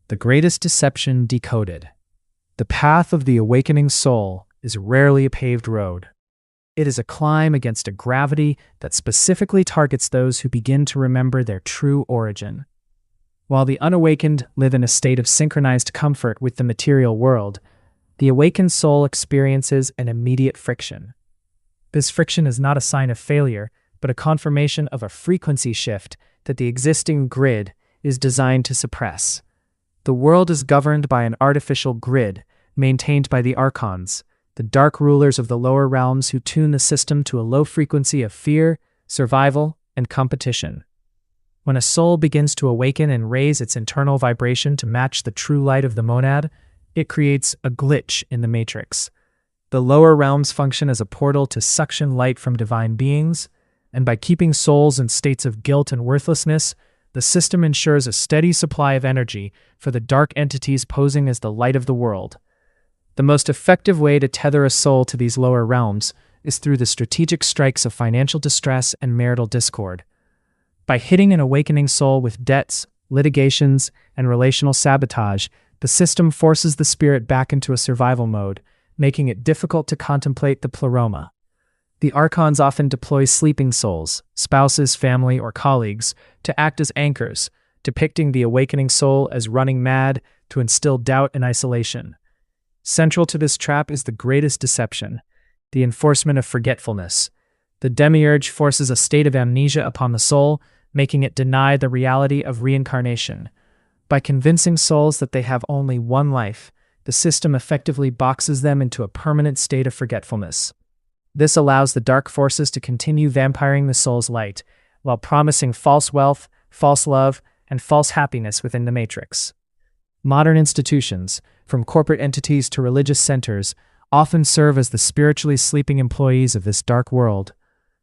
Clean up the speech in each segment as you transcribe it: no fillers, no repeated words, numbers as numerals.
The Greatest Deception Decoded. The path of the awakening soul is rarely a paved road. It is a climb against a gravity that specifically targets those who begin to remember their true origin. While the unawakened live in a state of synchronized comfort with the material world, the awakened soul experiences an immediate friction. This friction is not a sign of failure, but a confirmation of a frequency shift that the existing grid is designed to suppress. The world is governed by an artificial grid maintained by the archons, the dark rulers of the lower realms who tune the system to a low frequency of fear, survival, and competition. When a soul begins to awaken and raise its internal vibration to match the true light of the monad, it creates a glitch in the matrix. The lower realms function as a portal to suction light from divine beings, and by keeping souls in states of guilt and worthlessness, the system ensures a steady supply of energy for the dark entities posing as the light of the world. The most effective way to tether a soul to these lower realms is through the strategic strikes of financial distress and marital discord. By hitting an awakening soul with debts, litigations, and relational sabotage, the system forces the spirit back into a survival mode, making it difficult to contemplate the pleroma. The archons often deploy sleeping souls, spouses, family, or colleagues, to act as anchors, depicting the awakening soul as running mad to instill doubt and isolation. Central to this trap is the greatest deception, the enforcement of forgetfulness. The demiurge forces a state of amnesia upon the soul, making it deny the reality of reincarnation. By convincing souls that they have only one life, the system effectively boxes them into a permanent state of forgetfulness. This allows the dark forces to continue vampiring the soul's light, while promising false wealth, false love, and false happiness within the matrix. Modern institutions, from corporate entities to religious centers, often serve as the spiritually sleeping employees of this dark world.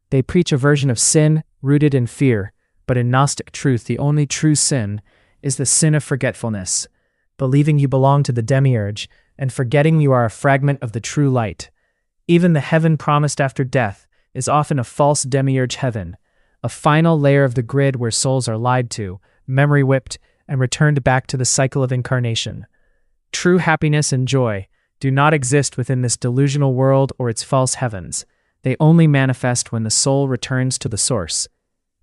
They preach a version of sin rooted in fear, but in Gnostic truth, the only true sin is the sin of forgetfulness, believing you belong to the demiurge and forgetting you are a fragment of the true light. Even the heaven promised after death is often a false demiurge heaven, a final layer of the grid where souls are lied to, memory-whipped, and returned back to the cycle of incarnation. True happiness and joy do not exist within this delusional world or its false heavens. They only manifest when the soul returns to the source.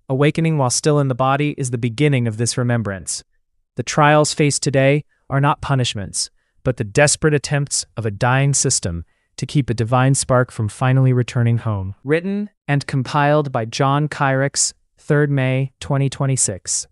Awakening while still in the body is the beginning of this remembrance. The trials faced today are not punishments, but the desperate attempts of a dying system to keep a divine spark from finally returning home. Written and compiled by John Kyrix, 3rd May, 2026.